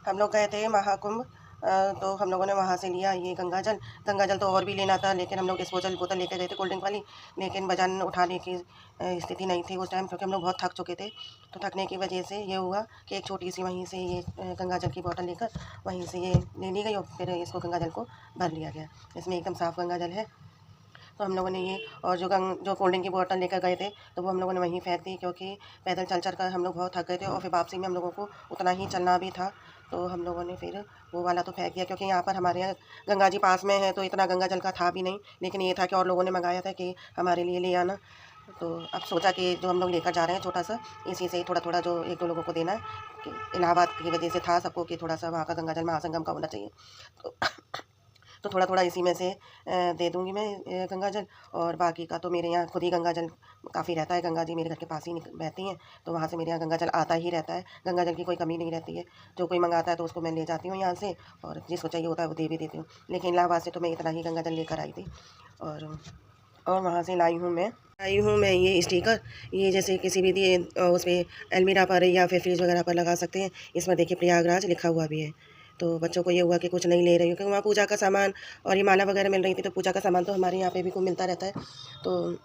हम लोग गए थे महाकुंभ। तो हम लोगों ने वहाँ से लिया ये गंगा जल। गंगा जल तो और भी लेना था, लेकिन हम लोग डिस्पोजल बोतल लेके गए थे कोल्ड ड्रिंक वाली, लेकिन वजन उठाने की स्थिति नहीं थी उस टाइम, क्योंकि हम लोग बहुत थक चुके थे। तो थकने की वजह से ये हुआ कि एक छोटी सी वहीं से ये गंगा जल की बोतल लेकर वहीं से ये ले ली गई और फिर इसको गंगा जल को भर लिया गया। इसमें एकदम साफ़ गंगा जल है। तो हम लोगों ने ये और जो कोल्ड ड्रिंक की बोतल लेकर गए थे तो वो हम लोगों ने वहीं फेंक दी, क्योंकि पैदल चल चल कर हम लोग बहुत थक गए थे और फिर वापसी में हम लोगों को उतना ही चलना भी था। तो हम लोगों ने फिर वो वाला तो फेंक दिया, क्योंकि यहाँ पर हमारे यहाँ गंगा जी पास में है तो इतना गंगा जल का था भी नहीं, लेकिन ये था कि और लोगों ने मंगाया था कि हमारे लिए ले आना। तो अब सोचा कि जो हम लोग लेकर जा रहे हैं छोटा सा, इसी से थोड़ा थोड़ा जो एक दो लोगों को देना है, कि इलाहाबाद की वजह से था सबको कि थोड़ा सा वहाँ का गंगा जल महासंगम का होना चाहिए। तो थोड़ा थोड़ा इसी में से दे दूँगी मैं गंगा जल। और बाकी का तो मेरे यहाँ खुद ही गंगा जल काफ़ी रहता है। गंगा जी मेरे घर के पास ही बहती हैं, तो वहाँ से मेरे यहाँ गंगा जल आता ही रहता है। गंगा जल की कोई कमी नहीं रहती है। जो कोई मंगाता है तो उसको मैं ले जाती हूँ यहाँ से, और जिसको चाहिए होता है वो दे भी देती हूँ। लेकिन इलाहाबाद से तो मैं इतना ही गंगा जल लेकर आई थी। और वहाँ से लाई हूँ मैं ये स्टिकर। ये जैसे किसी भी दिए उस पर अलमीरा पर या फिर फ्रिज वगैरह पर लगा सकते हैं। इसमें देखिए प्रयागराज लिखा हुआ भी है। तो बच्चों को ये हुआ कि कुछ नहीं ले रही हूँ, क्योंकि वहाँ पूजा का सामान और ये माला वगैरह मिल रही थी। तो पूजा का सामान तो हमारे यहाँ पे भी को मिलता रहता है। तो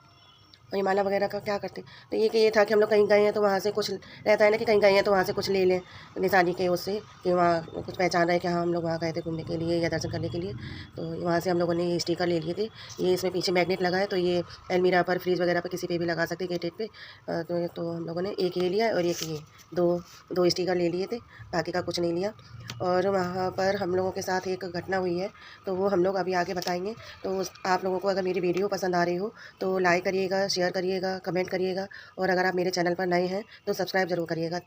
और ये माला वगैरह का क्या करते, तो ये था कि हम लोग कहीं गए हैं तो वहाँ से कुछ रहता है ना, कि कहीं गए हैं तो वहाँ से कुछ ले लें निशानी के उससे, कि वहाँ कुछ पहचान रहे कि हाँ हम लोग वहाँ गए थे घूमने के लिए या दर्शन करने के लिए। तो वहाँ से हम लोगों ने ये स्टिकर ले लिए थे। ये इसमें पीछे मैग्नेट लगा है, तो ये अलमीरा पर फ्रिज वगैरह पर किसी पे भी लगा सकते गेट पे। तो हम लोगों ने एक ये लिया और एक ये दो स्टिकर ले लिए थे, बाकी का कुछ नहीं लिया। और वहाँ पर हम लोगों के साथ एक घटना हुई है, तो वो हम लोग अभी आगे बताएंगे। तो आप लोगों को अगर मेरी वीडियो पसंद आ रही हो तो लाइक करिएगा, शेयर करिएगा, कमेंट करिएगा, और अगर आप मेरे चैनल पर नए हैं तो सब्सक्राइब ज़रूर करिएगा।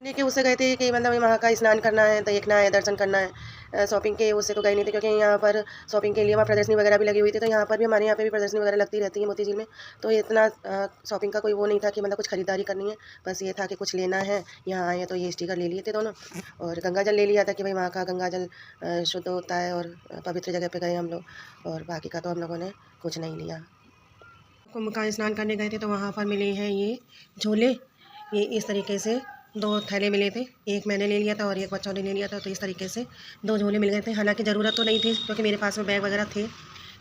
लेके उससे गए थे कि मतलब वहाँ का स्नान करना है, देखना है, दर्शन करना है। शॉपिंग के उससे तो गए नहीं थे, क्योंकि यहाँ पर शॉपिंग के लिए वहाँ प्रदर्शनी वगैरह भी लगी हुई थी। तो यहाँ पर भी हमारे यहाँ पे भी प्रदर्शनी वगैरह लगती रहती है मोती झील में। तो इतना शॉपिंग का कोई वो नहीं था कि मतलब कुछ खरीदारी करनी है, बस ये था कि कुछ लेना है। यहाँ आए तो ये स्टिकर ले लिए थे दोनों, और गंगा जल ले लिया था कि भाई वहाँ का गंगा जल शुद्ध होता है और पवित्र जगह पर गए हम लोग। और बाकी का तो हम लोगों ने कुछ नहीं लिया। कुंभ का स्नान करने गए थे तो वहाँ पर मिले हैं ये झोले। ये इस तरीके से 2 थैले मिले थे, एक मैंने ले लिया था और एक बच्चों ने ले लिया था। तो इस तरीके से 2 झोले मिल गए थे। हालांकि ज़रूरत तो नहीं थी, क्योंकि मेरे पास में बैग वगैरह थे,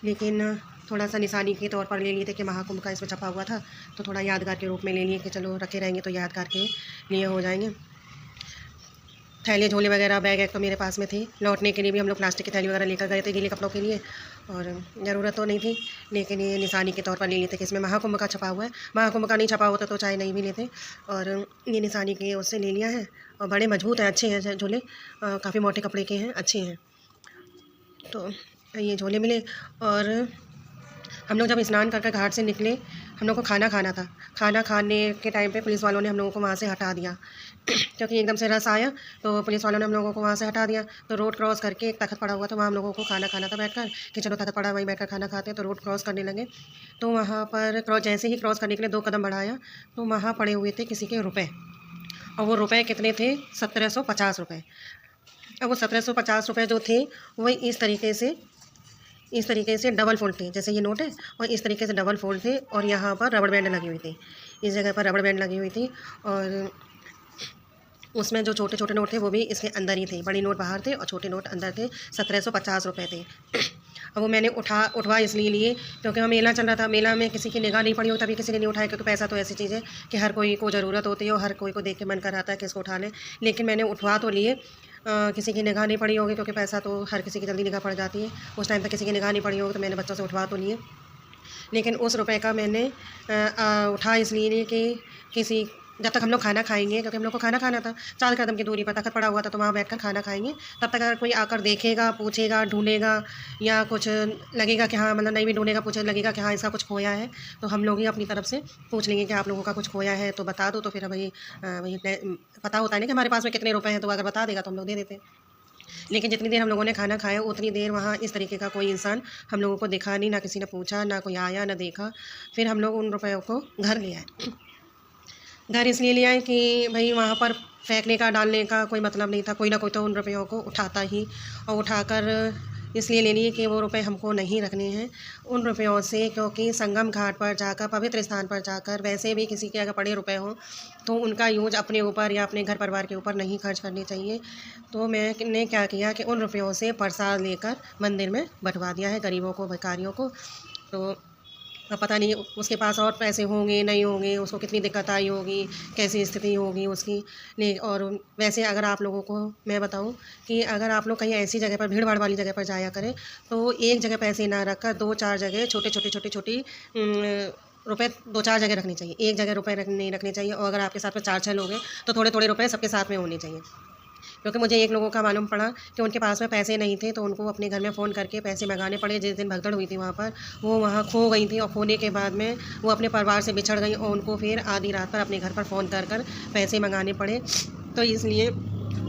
लेकिन थोड़ा सा निशानी के तौर पर ले लिए थे कि महाकुंभ का इसमें छपा हुआ था। तो थोड़ा यादगार के रूप में ले लिए कि चलो रखे रहेंगे तो यादगार के लिए हो जाएंगे। थैले झोले वगैरह बैग एक तो मेरे पास में थे। लौटने के लिए भी हम लोग प्लास्टिक की थैली वगैरह लेकर गए थे गीले कपड़ों के लिए, और ज़रूरत तो नहीं थी, लेकिन ये निशानी के तौर पर ले लेते कि इसमें महाकुंभ का छपा हुआ है। महाकुंभ का नहीं छपा होता तो चाहे नहीं भी लेते, और ये निशानी के उससे ले लिया है। और बड़े मजबूत हैं, अच्छे हैं झोले, काफ़ी मोटे कपड़े के हैं, अच्छे हैं। तो ये झोले मिले। और हम लोग जब स्नान करके घाट से निकले, हम लोग को खाना खाना था। खाना खाने के टाइम पे पुलिस वालों ने हम लोगों को वहाँ से हटा दिया क्योंकि एकदम से रस आया, तो पुलिस वालों ने हम लोगों को वहाँ से हटा दिया। तो रोड क्रॉस करके एक तख्त पड़ा हुआ था, वहाँ हम लोगों को खाना खाना था बैठकर, कि चलो तख्त पड़ा वहीं बैठकर खाना खाते हैं। तो रोड क्रॉस करने लगे, तो वहाँ पर जैसे ही क्रॉस करने के लिए 2 कदम बढ़ाया तो वहाँ पड़े हुए थे किसी के रुपये। और वो रुपये कितने थे? 1750 रुपये। अब वो 1750 रुपये जो थे वो इस तरीके से डबल फोल्ड थे, जैसे ये नोट है, और इस तरीके से डबल फोल्ड थे। और यहाँ पर रबड़ बैंड लगी हुई थी, इस जगह पर रबड़ बैंड लगी हुई थी। और उसमें जो छोटे छोटे नोट थे वो भी इसके अंदर ही थे, बड़ी नोट बाहर थे और छोटे नोट अंदर थे। 1750 रुपये थे। अब वो मैंने उठवा इसलिए लिए क्योंकि वहाँ मेला चल रहा था। मेला में किसी की निगाह नहीं पड़ी हो तभी किसी ने नहीं उठाया, क्योंकि पैसा तो ऐसी चीज़ है कि हर कोई को ज़रूरत होती है और हर कोई को देख के मन कर आता है कि इसको उठा लें। लेकिन मैंने उठवा तो लिए, किसी की निगाह नहीं पड़ी होगी, क्योंकि पैसा तो हर किसी की जल्दी निगाह पड़ जाती है। उस टाइम पर किसी की निगाह नहीं पड़ी होगी तो मैंने बच्चों से उठवा तो लिए। लेकिन उस रुपए का मैंने उठा इसलिए लिए कि किसी जब तक हम लोग खाना खाएंगे, क्योंकि हम लोग को खाना खाना था, 4 कदम की दूरी पर तख्त पड़ा हुआ था, तो वहाँ बैठकर खाना खाएंगे। तब तक अगर कोई आकर देखेगा, पूछेगा, ढूंढेगा, या कुछ लगेगा कि हाँ मतलब नहीं भी ढूंढेगा, पूछे लगेगा कि हाँ इसका कुछ खोया है, तो हम लोग ही अपनी तरफ से पूछ लेंगे कि आप लोगों का कुछ खोया है तो बता दो। तो फिर वही पता होता है ना कि हमारे पास में कितने रुपए हैं, तो अगर बता देगा तो हम लोग दे देते हैं। लेकिन जितनी देर हम लोगों ने खाना खाया उतनी देर वहाँ इस तरीके का कोई इंसान हम लोगों को दिखा नहीं, ना किसी ने पूछा, ना कोई आया, ना देखा। फिर हम लोग उन रुपयों को घर ले आए। घर इसलिए ले आए कि भाई वहाँ पर फेंकने का, डालने का कोई मतलब नहीं था। कोई ना कोई तो उन रुपयों को उठाता ही, और उठाकर इसलिए ले लिए कि वो रुपए हमको नहीं रखने हैं उन रुपयों से, क्योंकि संगम घाट पर जाकर, पवित्र स्थान पर जाकर वैसे भी किसी के अगर पड़े रुपए हों तो उनका यूज अपने ऊपर या अपने घर परिवार के ऊपर नहीं खर्च करने चाहिए। तो मैंने क्या किया कि उन रुपयों से प्रसाद लेकर मंदिर में बँटवा दिया है गरीबों को, भिखारियों को। तो अब पता नहीं उसके पास और पैसे होंगे नहीं होंगे, उसको कितनी दिक्कत आई होगी, कैसी स्थिति होगी उसकी। नहीं, और वैसे अगर आप लोगों को मैं बताऊं कि अगर आप लोग कहीं ऐसी जगह पर, भीड़ भाड़ वाली जगह पर जाया करें, तो एक जगह पैसे ना रखकर 2-4 जगह छोटी रुपए 2-4 जगह रखनी चाहिए। एक जगह रुपए नहीं रखने चाहिए। और अगर आपके साथ में 4-6 लोग हैं तो थोड़े थोड़े रुपए सबके साथ में होने चाहिए। क्योंकि मुझे एक लोगों का मालूम पड़ा कि उनके पास में पैसे नहीं थे, तो उनको अपने घर में फ़ोन करके पैसे मंगाने पड़े। जिस दिन भगदड़ हुई थी वहाँ पर, वो वहाँ खो गई थी और खोने के बाद में वो अपने परिवार से बिछड़ गई और उनको फिर आधी रात पर अपने घर पर फ़ोन कर पैसे मंगाने पड़े। तो इसलिए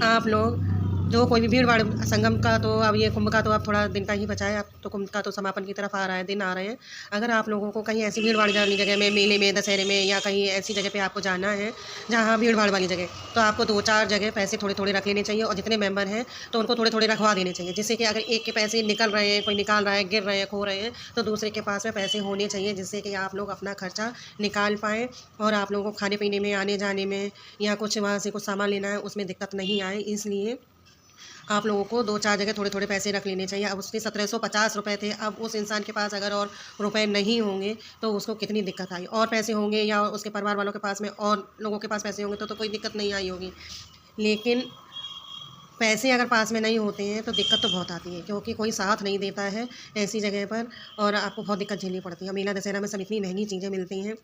आप लोग जो कोई भी भीड़-भाड़ संगम का, तो अब ये कुंभ का तो अब थोड़ा दिन का ही बचा है। अब तो कुंभ का तो समापन की तरफ आ रहा है, दिन आ रहे हैं। अगर आप लोगों को कहीं ऐसी भीड़-भाड़ वाली जगह में, मेले में, दशहरे में या कहीं ऐसी जगह पे आपको जाना है जहाँ भीड़-भाड़ वाली जगह, तो आपको 2-4 जगह पैसे थोड़े-थोड़े रख लेने चाहिए और जितने मेंबर हैं तो उनको थोड़े-थोड़े रखवा देने चाहिए। जिससे कि अगर एक के पैसे निकल रहे हैं, कोई निकाल रहा है, गिर रहे हैं, खो रहे हैं, तो दूसरे के पास में पैसे होने चाहिए, जिससे कि आप लोग अपना खर्चा निकाल पाएँ और आप लोगों को खाने-पीने में, आने-जाने में या कुछ वहाँ से कुछ सामान लेना है उसमें दिक्कत नहीं आए। इसलिए आप लोगों को 2-4 जगह थोड़े-थोड़े पैसे रख लेने चाहिए। अब उसके 1750 रुपए थे, अब उस इंसान के पास अगर और रुपए नहीं होंगे तो उसको कितनी दिक्कत आई। और पैसे होंगे या उसके परिवार वालों के पास में और लोगों के पास पैसे होंगे तो कोई दिक्कत नहीं आई होगी। लेकिन पैसे अगर पास में नहीं होते हैं तो दिक्कत तो बहुत आती है, क्योंकि कोई साथ नहीं देता है ऐसी जगह पर और आपको बहुत दिक्कत झेलनी पड़ती है। मेला दशहरा में सब इतनी महँगी चीज़ें मिलती हैं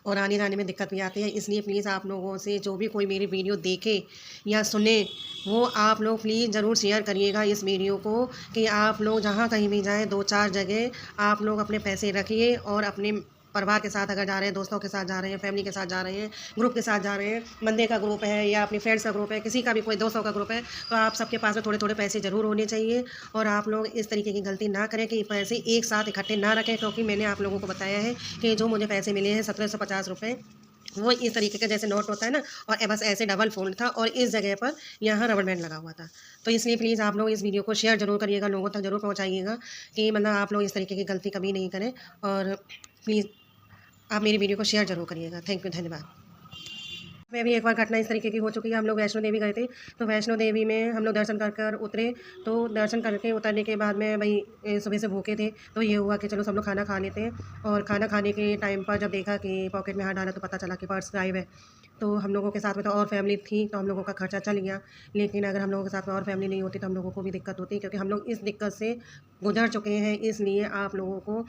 और आने-जाने में दिक्कत भी आती है। इसलिए प्लीज़ आप लोगों से जो भी कोई मेरी वीडियो देखे या सुने, वो आप लोग प्लीज़ ज़रूर शेयर करिएगा इस वीडियो को, कि आप लोग जहाँ कहीं भी जाएँ 2-4 जगह आप लोग अपने पैसे रखिए और अपने परिवार के साथ अगर जा रहे हैं, दोस्तों के साथ जा रहे हैं, फैमिली के साथ जा रहे हैं, ग्रुप के साथ जा रहे हैं, मंदिर का ग्रुप है या अपने फ्रेंड्स का ग्रुप है, किसी का भी कोई दोस्तों का ग्रुप है, तो आप सबके पास में थोड़े-थोड़े पैसे ज़रूर होने चाहिए। और आप लोग इस तरीके की गलती ना करें कि पैसे एक साथ इकट्ठे ना रखें, क्योंकि मैंने आप लोगों को बताया है कि जो मुझे पैसे मिले हैं 1750 रुपए, वो इस तरीके का जैसे नोट होता है ना, और बस ऐसे डबल फोल्ड था और इस जगह पर यहाँ रबर बैंड लगा हुआ था। तो इसलिए प्लीज़ आप लोग इस वीडियो को शेयर ज़रूर करिएगा, लोगों तक ज़रूर पहुँचाइएगा कि मतलब आप लोग इस तरीके की गलती कभी नहीं करें। और प्लीज़ आप मेरी वीडियो को शेयर ज़रूर करिएगा। थैंक यू, धन्यवाद। मैं भी एक बार घटना इस तरीके की हो चुकी है। हम लोग वैष्णो देवी गए थे, तो वैष्णो देवी में हम लोग दर्शन कर उतरे। तो दर्शन करके उतरने के बाद में भाई सुबह से भूखे थे, तो ये हुआ कि चलो सब लोग खाना खा लेते हैं। और खाना खाने के टाइम पर जब देखा कि पॉकेट में हाथ डाला तो पता चला कि पर्स गायब है। तो हम लोगों के साथ में तो और फैमिली थी, तो हम लोगों का खर्चा चल गया। लेकिन अगर हम लोगों के साथ में और फैमिली नहीं होती तो हम लोगों को भी दिक्कत होती, क्योंकि हम लोग इस दिक्कत से गुजर चुके हैं। इसलिए आप लोगों को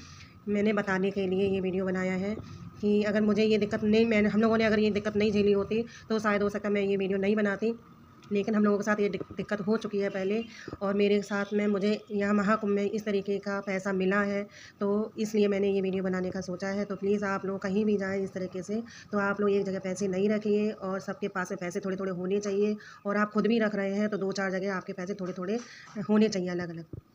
मैंने बताने के लिए ये वीडियो बनाया है कि अगर मुझे ये दिक्कत नहीं, हम लोगों ने अगर ये दिक्कत नहीं झेली होती तो शायद हो सकता मैं ये वीडियो नहीं बनाती। लेकिन हम लोगों के साथ ये दिक्कत हो चुकी है पहले, और मेरे साथ में मुझे यहाँ महाकुंभ में इस तरीके का पैसा मिला है, तो इसलिए मैंने ये वीडियो बनाने का सोचा है। तो प्लीज़ आप लोग कहीं भी जाएँ इस तरीके से, तो आप लोग एक जगह पैसे नहीं रखिए और सबके पास में पैसे थोड़े-थोड़े होने चाहिए। और आप खुद भी रख रहे हैं तो 2-4 जगह आपके पैसे थोड़े-थोड़े होने चाहिए अलग-अलग।